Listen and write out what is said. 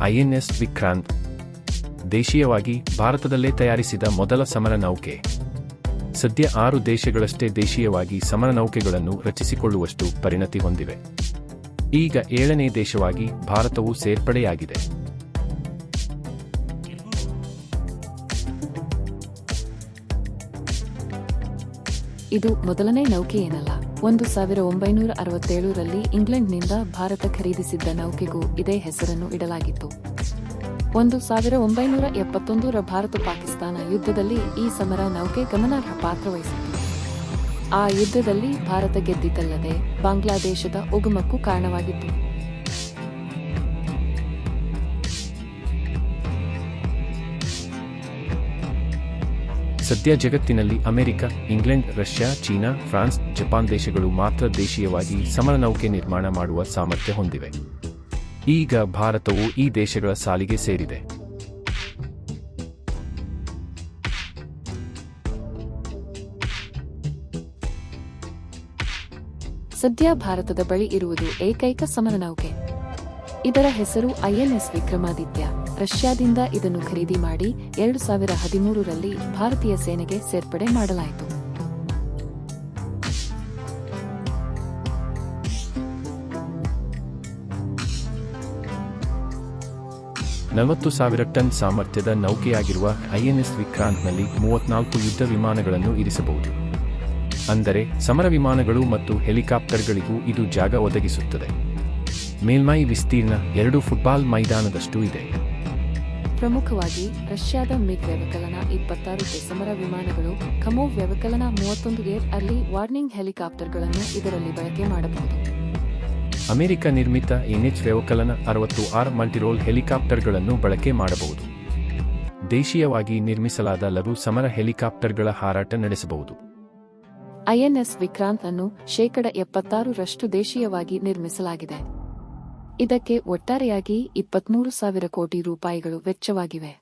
INS Vikrant ದೇಶೀಯವಾಗಿ ಭಾರತದಲ್ಲೇ ತಯಾರಿಸಿದ ಮೊದಲ ಸಮರ ನೌಕೆ. ಸದ್ಯ 6 ದೇಶಗಳಷ್ಟೇ ದೇಶೀಯವಾಗಿ ಸಮರ ನೌಕೆಗಳನ್ನು ರಚಿಸಿಕೊಳ್ಳುವಷ್ಟು ಪರಿಣತಿ ಹೊಂದಿವೆ. ಈಗ 7ನೇ ದೇಶವಾಗಿ ಭಾರತವು ಸೇರ್ಪಡೆಯಾಗಿದೆ. ಇದು ಮೊದಲನೇ ನೌಕೆ ಏನಲ್ಲ. 1967ರಲ್ಲಿ ಇಂಗ್ಲೆಂಡ್ನಿಂದ ಭಾರತ ಖರೀದಿಸಿದ್ದ ನೌಕೆಗೂ ಇದೇ ಹೆಸರನ್ನು ಇಡಲಾಗಿತ್ತು. 1971ರ ಭಾರತ-ಪಾಕಿಸ್ತಾನ ಯುದ್ಧದಲ್ಲಿ ಈ ಸಮರ ನೌಕೆ ಗಮನಾರ್ಹ ಪಾತ್ರ ವಹಿಸಿತ್ತು. ಆ ಯುದ್ಧದಲ್ಲಿ ಭಾರತ ಗೆದ್ದಿದ್ದಲ್ಲದೆ ಬಾಂಗ್ಲಾದೇಶದ ಉಗಮಕ್ಕೂ ಕಾರಣವಾಗಿತ್ತು. ಸದ್ಯ ಜಗತ್ತಿನಲ್ಲಿ America, England, Russia, China, France, Japan ದೇಶಗಳು ಮಾತ್ರ ದೇಶೀಯವಾಗಿ ಸಮರನೌಕೆ ನಿರ್ಮಾಣ ಮಾಡುವ ಸಾಮರ್ಥ್ಯ ಹೊಂದಿವೆ. ಈಗ ಭಾರತವು ಈ ದೇಶಗಳ ಸಾಲಿಗೆ ಸೇರಿದೆ. ಸದ್ಯ ಭಾರತದ ಬಳಿ ಇರುವುದು ಏಕೈಕ ಸಮರನೌಕೆ. ಇದರ ಹೆಸರು INS ವಿಕ್ರಮಾದಿತ್ಯ. ರಷ್ಯಾದಿಂದ ಇದನ್ನು ಖರೀದಿ ಮಾಡಿ 2013ರಲ್ಲಿ ಭಾರತೀಯ ಸೇನೆಗೆ ಸೇರ್ಪಡೆ ಮಾಡಲಾಯಿತು. $40,000 ಟನ್ ಸಾಮರ್ಥ್ಯದ ನೌಕೆಯಾಗಿರುವ INS ವಿಕ್ರಾಂತ್ನಲ್ಲಿ 34 ಯುದ್ಧ ವಿಮಾನಗಳನ್ನು ಇರಿಸಬಹುದು. ಅಂದರೆ ಸಮರ ವಿಮಾನಗಳು ಮತ್ತು ಹೆಲಿಕಾಪ್ಟರ್ಗಳಿಗೂ ಇದು ಜಾಗ ಒದಗಿಸುತ್ತದೆ. ಮೇಲ್ಮೈ ವಿಸ್ತೀರ್ಣ 2 ಫುಟ್ಬಾಲ್ ಮೈದಾನದಷ್ಟು ಇದೆ. ಪ್ರಮುಖವಾಗಿ ರಷ್ಯಾದ ಮಿಗ್ ವ್ಯವಕಲನ 26 ಸಮರ ವಿಮಾನಗಳು, ಖಮೋವ್ ವ್ಯವಕಲನ 31 ಏರ್ ಅರ್ಲಿ ವಾರ್ನಿಂಗ್ ಹೆಲಿಕಾಪ್ಟರ್ಗಳನ್ನು ಇದರಲ್ಲಿ ಬಳಕೆ ಮಾಡಬಹುದು. ಅಮೆರಿಕ ನಿರ್ಮಿತ INS ವ್ಯವಕಲನ 60R ಮಲ್ಟಿರೋಲ್ ಹೆಲಿಕಾಪ್ಟರ್ಗಳನ್ನು ಬಳಕೆ ಮಾಡಬಹುದು. ದೇಶೀಯವಾಗಿ ನಿರ್ಮಿಸಲಾದ ಲಘು ಸಮರ ಹೆಲಿಕಾಪ್ಟರ್ಗಳ ಹಾರಾಟ ನಡೆಸಬಹುದು. INS ವಿಕ್ರಾಂತ್ ಅನ್ನು 76% ದೇಶೀಯವಾಗಿ ನಿರ್ಮಿಸಲಾಗಿದೆ. ಇದಕ್ಕೆ ಒಟ್ಟಾರೆಯಾಗಿ 23,000 ಕೋಟಿ ರೂಪಾಯಿಗಳು ವೆಚ್ಚವಾಗಿವೆ.